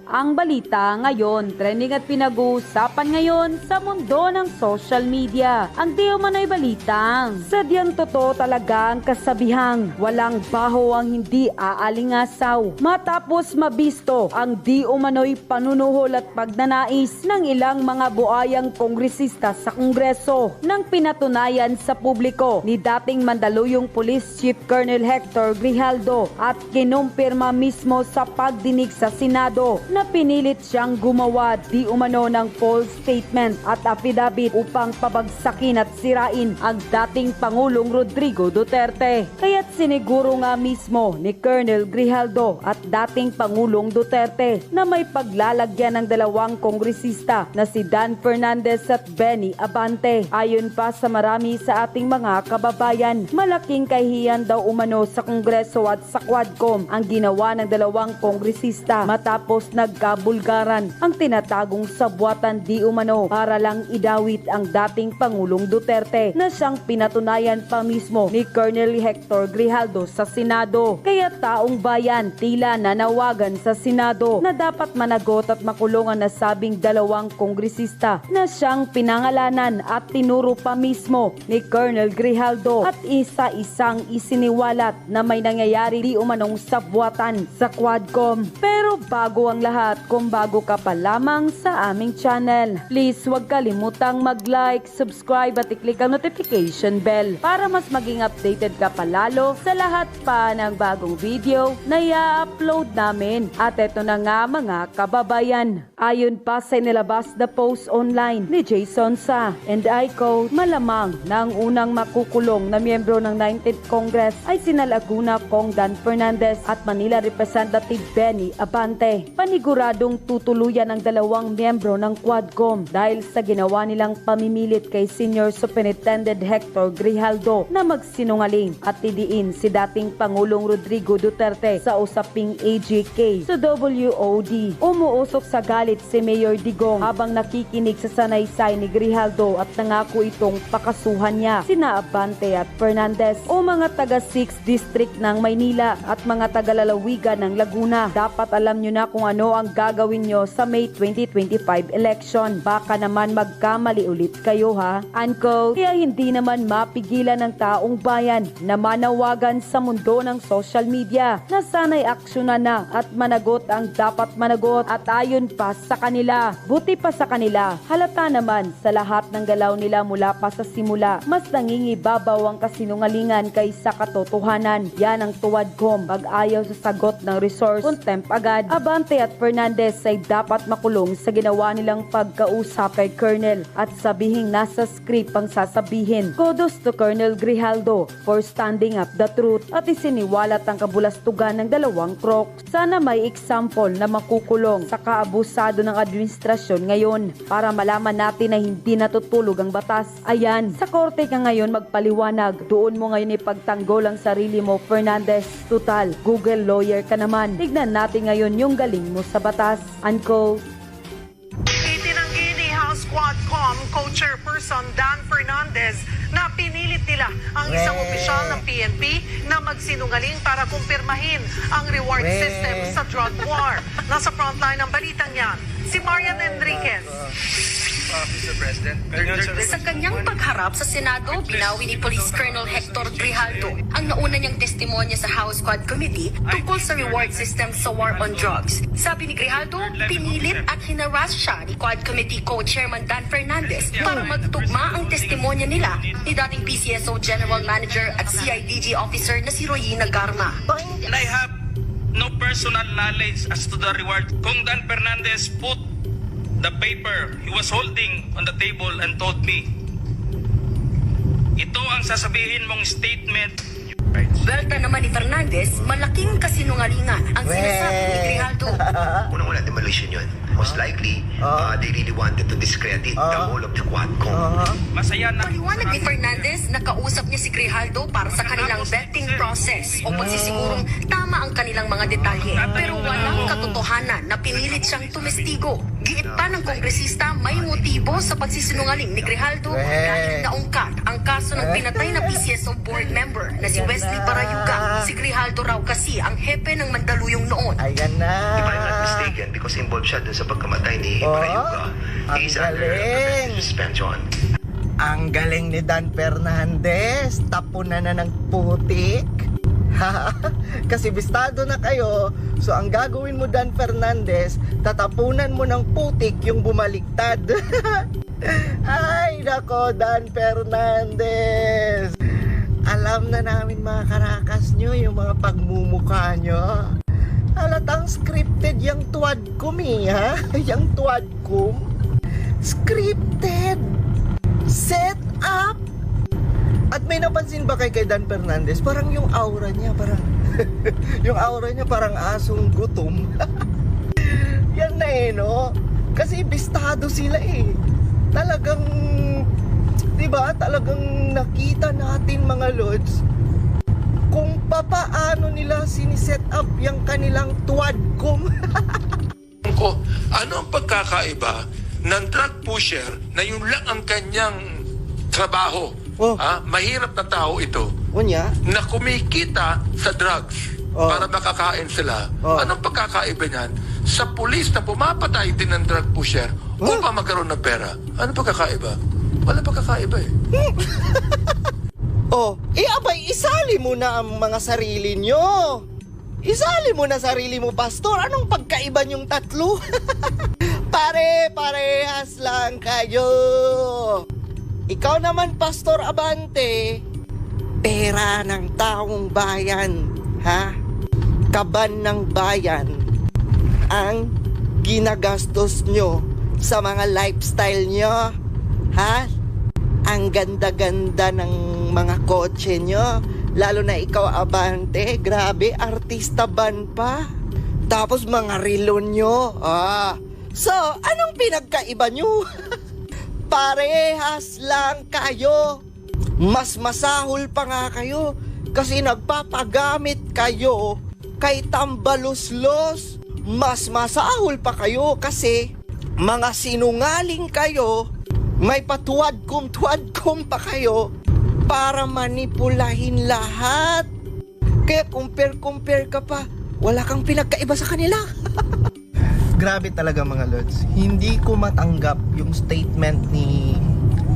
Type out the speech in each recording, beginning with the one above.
Ang balita ngayon, trending at pinag-uusapan ngayon sa mundo ng social media. Ang di umano'y balitang sadyang totoo talaga ang kasabihang walang baho ang hindi aalingasaw. Matapos mabisto ang di umano'y panunuhol at pagnanais ng ilang mga buayang kongresista sa Kongreso nang pinatunayan sa publiko ni dating Mandaluyong Police Chief Colonel Hector Grijaldo at kinumpirma mismo sa pagdinig sa Senado na pinilit siyang gumawa di umano ng false statement at affidavit upang pabagsakin at sirain ang dating Pangulong Rodrigo Duterte. Kaya't siniguro nga mismo ni Colonel Grijaldo at dating Pangulong Duterte na may paglalagyan ng dalawang kongresista na si Dan Fernandez at Benny Abante. Ayon pa sa marami sa ating mga kababayan, malaking kahihiyan daw umano sa Kongreso at sa Quadcom ang ginawa ng dalawang kongresista matapos nagkabulgaran ang tinatagong sabwatan di umano para lang idawit ang dating Pangulong Duterte na siyang pinatunayan pa mismo ni Colonel Hector Grijaldo sa Senado. Kaya taong bayan tila nanawagan sa Senado na dapat managot at makulong ang nasabing dalawang kongresista na siyang pinangalanan at tinuro pa mismo ni Colonel Grijaldo at isa-isang isiniwalat na may nangyayari di umanong sabwatan sa Quadcom. Pero bago ang lahat, kung bago ka pa lamang sa aming channel, please huwag kalimutang mag-like, subscribe at i-click ang notification bell para mas maging updated ka palalo sa lahat pa ng bagong video na i-upload namin. At eto na nga mga kababayan, ayon pa sa inilabas na post online ni Jason Sa and I quote, malamang na ang unang makukulong na miyembro ng 19th Congress ay sina Laguna Kong Dan Fernandez at Manila Representative Benny Abante. Paniguradong tutuluyan ang dalawang miyembro ng Quadcom dahil sa ginawa nilang pamimilit kay Senior Superintendent Hector Grijaldo na magsinungaling at tidiin si dating Pangulong Rodrigo Duterte sa usaping AGK sa WOD. Umuusok sa galit si Mayor Digong habang nakikinig sa sanaysay ni Grijaldo at nangako itong pakasuhan niya sina Abante at Fernandez o mga taga 6th District ng Maynila at mga taga-lalawigan ng Laguna. Dapat alam nyo na kung ano ang gagawin nyo sa May 2025 election. Baka naman magkamali ulit kayo ha. Unquote. Kaya hindi naman mapigilan ng taong bayan na manawagan sa mundo ng social media na sana'y aksyonan na at managot ang dapat managot. At ayon pa sa kanila, buti pa sa kanila, halata naman sa lahat ng galaw nila mula pa sa simula, mas nangingibabaw ang kasinungalingan kaysa katotohanan. Yan ang Quadcom. Pag ayaw sa sagot ng resource, contempt agad. Abante at Fernandez ay dapat makulong sa ginawa nilang pagkausap kay Colonel at sabihing nasa script ang sasabihin. Kudos to Colonel Grijaldo for standing up the truth at isiniwalat ang kabulastugan ng dalawang krok. Sana may example na makukulong sa kaabusado ng administrasyon ngayon para malaman natin na hindi natutulog ang batas. Ayan, sa korte ka ngayon magpaliwanag. Doon mo ngayon ipagtanggol ang sarili mo, Fernandez. Tutal, Google lawyer ka naman. Tignan natin ngayon yung galing mo sa batas. Unquote. Itinanggi ni House Quadcom co-chairperson Dan Fernandez na pinilit nila ang isang opisyal ng PNP na magsinungaling para kumpirmahin ang reward system sa drug war. Nasa frontline ng balitang yan, si Marian Enriquez. Mr. President. Sa kanyang pagharap sa Senado, binawi ni Police Colonel Hector Grijaldo ang nauna niyang testimonya sa House Quad Committee tungkol sa reward system sa war on drugs. Sabi ni Grijaldo, pinilit at hinaras siya ni Quad Committee Co-Chairman Dan Fernandez para magtugma ang testimonya nila ni dating PCSO General Manager at CIDG Officer na si Royina Garma. And I have no personal knowledge as to the reward. Kung Dan Fernandez put the paper he was holding on the table and told me, ito ang sasabihin mong statement. Belta naman ni Fernandez, malaking kasinungalingan ang sinasabi ni Grijaldo. Unang-una, demolition yun. Most likely, they really wanted to discredit the whole of the Quadcom. Masaya na. Paliwanag ni Fernandez na kausap niya si Grijaldo para sa kanilang vetting process o pagsisigurong tama ang kanilang mga detalye. Pero walang katotohanan na pinilit siyang tumestigo. Giit pa ng kongresista may motibo sa pagsisinungaling ni Grijaldo dahil naungkat ang ang kaso ng pinatay na PCSO board member na si Wesley Barayuga. Si Grijaldo raw kasi ang hepe ng Mandaluyong noon. Ayan na. If I'm not mistaken, because involved siya dun sa pagkamatay ni Barayuga, ang he's under galing. suspension. Ang galing ni Dan Fernandez. Tapunan na ng putik. Kasi bistado na kayo. So ang gagawin mo, Dan Fernandez, tatapunan mo ng putik yung bumaliktad. Ay nako, Dan Fernandez. Alam na namin mga karakas nyo yung mga pagmumukha nyo. Halatang scripted yung tuwadkum ha? Yung tuwadkum scripted, set up. At may napansin ba kay Dan Fernandez? Parang yung aura niya, parang yung aura niya parang asong gutom. Yan na no? Kasi bistado sila Talagang, diba? Talagang nakita natin mga lods kung papaano nila siniset up yung kanilang tuwadkum. Ko, ano ang pagkakaiba ng drug pusher na yun lang ang kanyang trabaho? Mahirap na tao ito Kunya? na kumikita sa drugs para makakain sila. Anong pagkakaiba niyan sa pulis na pumapatay din ng drug pusher upang magkaroon ng pera? Ano pagkakaiba? Wala pagkakaiba Abay, isali mo na ang mga sarili nyo. Isali mo na sarili mo, pastor. Anong pagkaiba nyong tatlo? Pare-parehas lang kayo. Ikaw naman, Pastor Abante, pera ng taong bayan, ha? Kaban ng bayan ang ginagastos nyo sa mga lifestyle nyo, ha? Ang ganda-ganda ng mga kotse nyo. Lalo na ikaw, Abante, grabe, artista ban pa. Tapos mga relo nyo. So, anong pinagkaiba nyo? Parehas lang kayo. Mas masahol pa nga kayo kasi nagpapagamit kayo kay Tambaluslos. Mas masahol pa kayo kasi mga sinungaling kayo. May patuwadkum pa kayo para manipulahin lahat. Kaya compare ka pa, wala kang pinagkaiba sa kanila. Grabe talaga mga lods. Hindi ko matanggap yung statement ni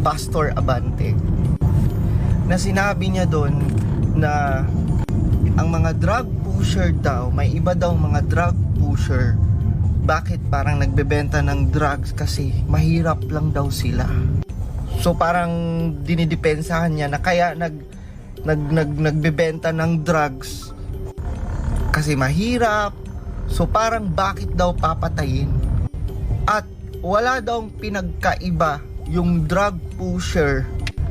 Pastor Abante na sinabi niya doon na ang mga drug pusher daw, may iba daw mga drug pusher. Bakit parang nagbebenta ng drugs? Kasi mahirap lang daw sila. So parang dinidepensahan niya na kaya nagbebenta ng drugs kasi mahirap. So parang bakit daw papatayin? At wala daw pinagkaiba yung drug pusher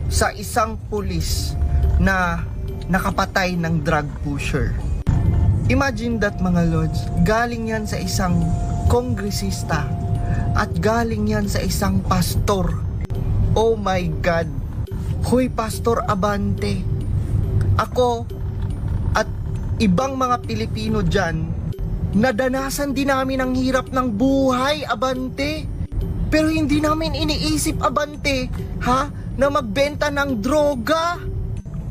sa isang pulis na nakapatay ng drug pusher. Imagine that mga lords, galing yan sa isang kongresista at galing yan sa isang pastor. Oh my God! Hoy Pastor Abante, ako at ibang mga Pilipino dyan, nadanasan din namin ang hirap ng buhay, Abante. Pero hindi namin iniisip, Abante, na magbenta ng droga.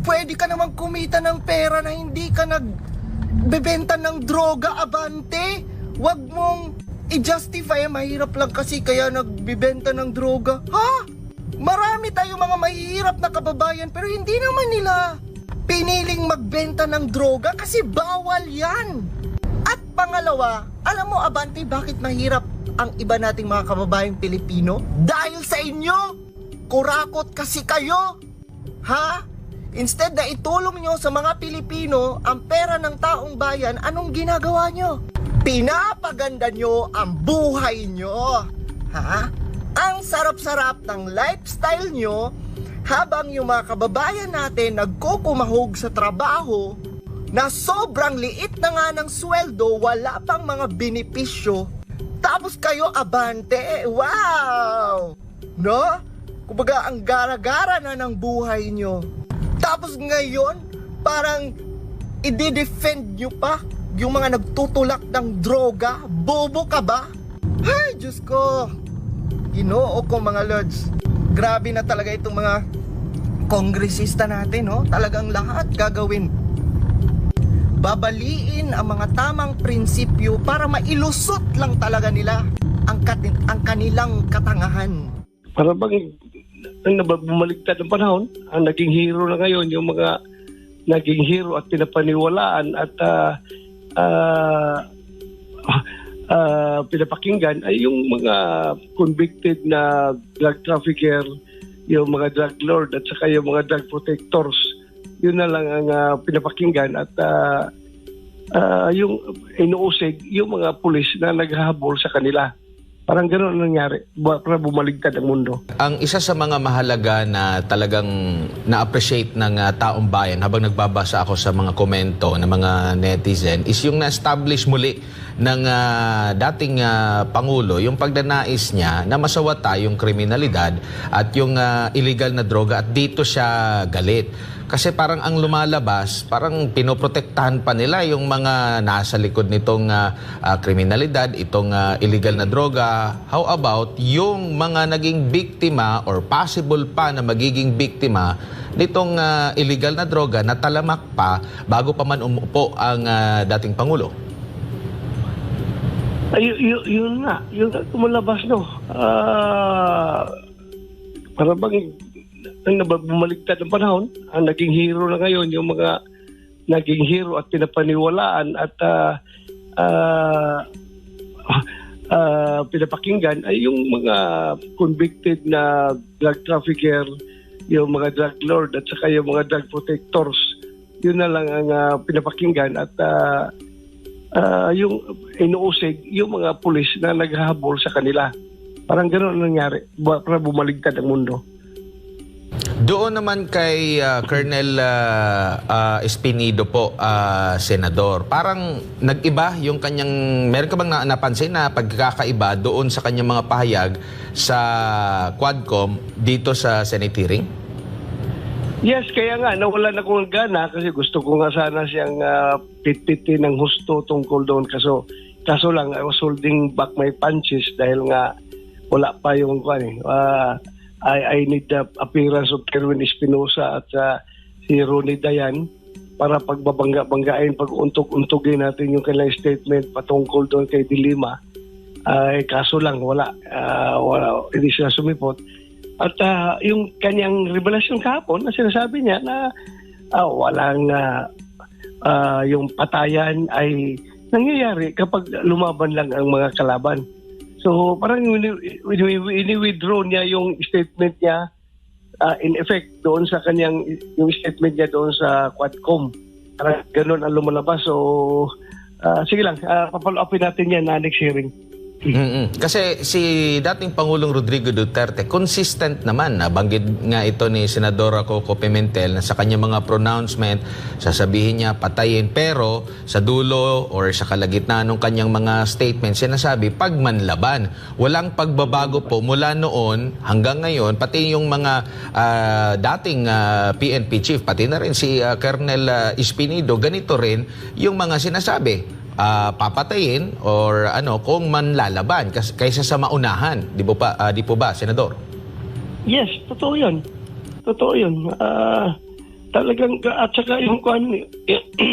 Pwede ka namang kumita ng pera na hindi ka nagbebenta ng droga, Abante. Huwag mong i-justify, mahirap lang kasi kaya nagbebenta ng droga. Marami tayong mga mahihirap na kababayan pero hindi naman nila piniling magbenta ng droga kasi bawal yan. At pangalawa, alam mo Abante, bakit mahirap ang iba nating mga kababayang Pilipino? Dahil sa inyo, kurakot kasi kayo. Instead na itulong nyo sa mga Pilipino ang pera ng taong bayan, anong ginagawa nyo? Pinapaganda nyo ang buhay nyo. Ang sarap-sarap ng lifestyle nyo habang yung mga kababayan natin nagkukumahog sa trabaho na sobrang liit na nga ng sweldo, wala pang mga benepisyo. Tapos kayo, Abante, wow! No? Kumbaga, ang gara-gara na ng buhay nyo. Tapos ngayon, parang i-defend nyo pa yung mga nagtutulak ng droga. Bobo ka ba? Ay, Diyos ko. Ginoo ko mga lords. Grabe na talaga itong mga kongresista natin, talagang lahat gagawin. Babaliin ang mga tamang prinsipyo para mailusot lang talaga nila ang kanilang katangahan. Para bang bumaligtad ng panahon, ang naging hero na ngayon, yung mga naging hero at pinapaniwalaan at pinapakinggan ay yung mga convicted na drug trafficker, yung mga drug lord at saka yung mga drug protectors. Yun na lang ang pinapakinggan at yung inuusig yung mga pulis na naghahabol sa kanila. Parang gano'n ang nangyari para bumaligtad ang mundo. Ang isa sa mga mahalaga na talagang na-appreciate ng taong bayan habang nagbabasa ako sa mga komento ng mga netizen is yung na-establish muli ng dating Pangulo yung pagnanais niya na masawata yung kriminalidad at yung illegal na droga at dito siya galit. Kasi parang ang lumalabas, parang pinoprotektahan pa nila yung mga nasa likod nitong kriminalidad, itong illegal na droga. How about yung mga naging biktima or possible pa na magiging biktima nitong illegal na droga na talamak pa bago pa man umupo ang dating Pangulo? Ay, yun nga tumalabas, no? Para bang bumaligtad ng panahon, ang naging hero na ngayon, yung mga naging hero at pinapaniwalaan at pinapakinggan ay yung mga convicted na drug trafficker, yung mga drug lord at saka yung mga drug protectors. Yun na lang ang pinapakinggan at yung inuusig yung mga pulis na naghahabol sa kanila. Parang gano'n ang nangyari para bumaligtad ang mundo. Doon naman kay Colonel Espinido po, Senador, parang nag-iba yung kanyang, meron ka bang napansin na pagkakaiba doon sa kanyang mga pahayag sa Quadcom dito sa Senate hearing? Yes, kaya nga nawalan ako ng gana kasi gusto ko nga sana siyang pitpitin ng husto tungkol doon. Kaso lang, I was holding back my punches dahil nga wala pa yung I need the appearance of Kerwin Espinosa at si Ronnie Dayan para pagbabangga-banggain, pag-untog-untugin natin yung kanilang statement patungkol doon kay Dilima. Kaso lang, wala, hindi sila sumipot. At yung kanyang revelasyon kahapon na sinasabi niya na walang yung patayan ay nangyayari kapag lumaban lang ang mga kalaban. So parang ini-withdraw niya yung statement niya in effect doon sa kanyang, yung statement niya doon sa Quadcom. Parang ganun ang lumalabas. So sige lang, papalo upin natin yan na next hearing. Kasi si dating Pangulong Rodrigo Duterte, consistent naman, nabanggit nga ito ni Senadora Coco Pimentel na sa kanyang mga pronouncement, sasabihin niya patayin, pero sa dulo or sa kalagitnaan ng kanyang mga statements, sinasabi pagmanlaban. Walang pagbabago po mula noon hanggang ngayon, pati yung mga dating PNP chief, pati na rin si Colonel Espinido, ganito rin yung mga sinasabi. Papatayin or kung manlalaban kaysa sa maunahan. Di po ba, Senador? Yes, totoo yun. Talagang, at saka yung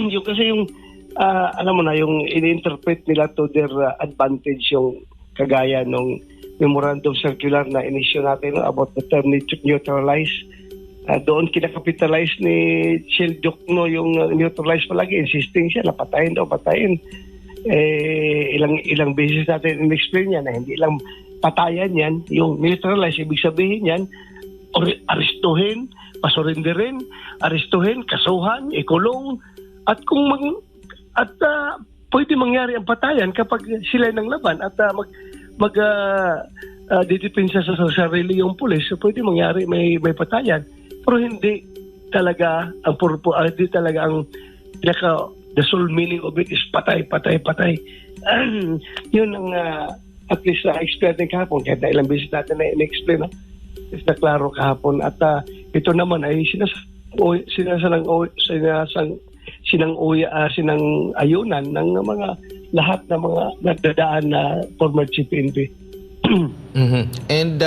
yung kasi yung alam mo na, yung in-interpret nila to their advantage, yung kagaya nung memorandum circular na inisyo natin about the term neutralize. Doon kinakapitalize ni Shell Diokno yung neutralize palagi, insisting siya na patayin. Ilang beses natin in-explain yan na hindi lang patayan yan, yung neutralize, ibig sabihin yan, aristuhin, pasurinderin, aristuhin, kasuhan, ikulong, at pwede mangyari ang patayan kapag sila ng laban at didepensa sa sarili yung pulis, so pwede mangyari may patayan. Pero hindi talaga hindi talaga ang the sole meaning of it is patay. Yun ang at least explain natin kahapon, kahit na ilang beses natin na in-explain, is na klaro kahapon. At ito naman ay sinang-ayunan ng mga lahat ng mga nagdadaan na former Chief PNP. And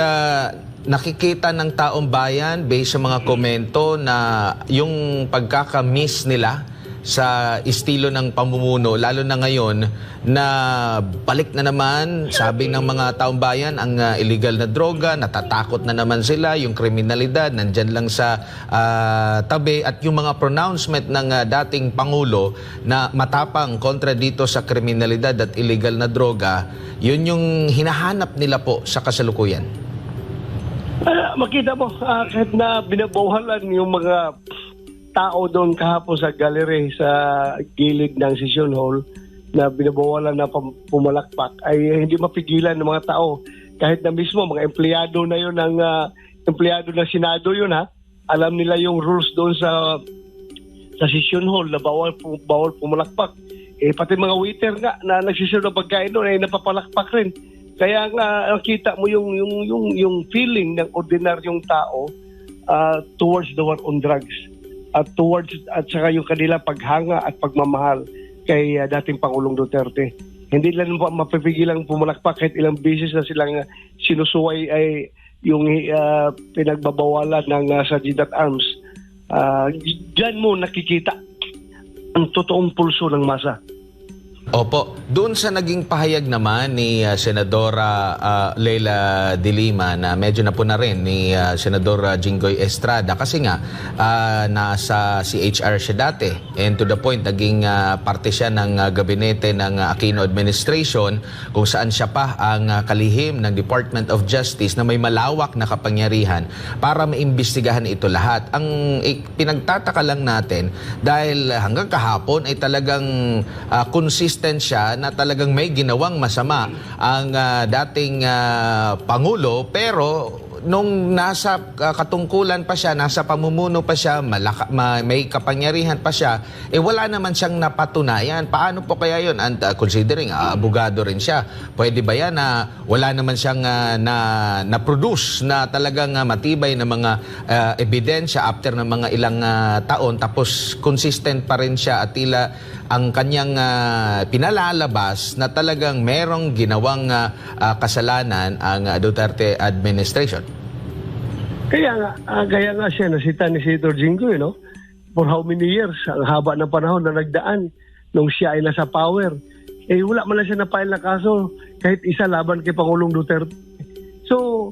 nakikita ng taong bayan based sa mga komento na yung pagkakamiss nila sa estilo ng pamumuno, lalo na ngayon na balik na naman, sabi ng mga taong bayan, ang illegal na droga, natatakot na naman sila, yung kriminalidad nandyan lang sa tabi, at yung mga pronouncement ng dating Pangulo na matapang kontra dito sa kriminalidad at illegal na droga, yun yung hinahanap nila po sa kasalukuyan. Makita mo, kahit na binabawalan yung mga tao doon kahapon sa gallery sa gilid ng session hall na binabawalan na pumalakpak, ay hindi mapigilan ng mga tao. Kahit na mismo mga empleyado na yun, ng empleyado ng Senado yun, ha, alam nila yung rules doon sa session hall na bawal pumalakpak. Pati mga waiter nga na nagsiserve ng pagkain doon ay napapalakpak rin. Kaya nga nakita mo yung feeling ng ordinaryong tao towards the war on drugs. At saka yung kanila paghanga at pagmamahal kay dating Pangulong Duterte. Hindi lang mapipigilang pumalakpak kahit ilang beses na silang sinusuway ay yung pinagbabawalan ng Sergeant at Arms. Diyan mo nakikita ang totoong pulso ng masa. Opo, doon sa naging pahayag naman ni Senadora Leila de Lima na medyo napuna rin ni Senador Jinggoy Estrada kasi nga nasa CHR siya dati, and to the point naging parte siya ng gabinete ng Aquino administration kung saan siya pa ang kalihim ng Department of Justice na may malawak na kapangyarihan para maimbestigahan ito lahat. Ang pinagtataka lang natin dahil hanggang kahapon ay talagang consistent siya na talagang may ginawang masama ang dating Pangulo, pero nung nasa katungkulan pa siya, nasa pamumuno pa siya, may kapangyarihan pa siya, wala naman siyang napatunayan. Paano po kaya yun? And considering abogado rin siya, pwede ba yan na wala naman siyang na-produce na talagang matibay na mga ebidensya after ng mga ilang taon, tapos consistent pa rin siya at tila ang kanyang pinalalabas na talagang merong ginawang kasalanan ang Duterte administration? Kaya nga siya nasita ni Senator Jinggoy, no? For how many years? Ang haba ng panahon na nagdaan nung siya ay nasa power. Wala man lang siya na-file na kaso kahit isa laban kay Pangulong Duterte. So,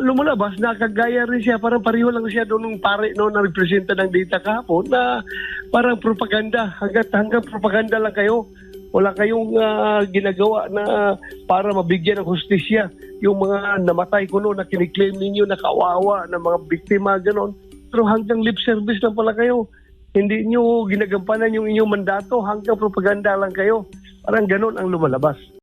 lumalabas, nakagaya rin siya, parang pareho lang siya doon nung pare no, na representa ng data kahapon na parang propaganda. Hanggang propaganda lang kayo. Wala kayong ginagawa na para mabigyan ng hustisya yung mga namatay kuno na kiniklaim ninyo na kawawa na mga biktima, gano'n. Pero hanggang lip service lang pala kayo. Hindi nyo ginagampanan yung inyong mandato, hanggang propaganda lang kayo. Parang gano'n ang lumalabas.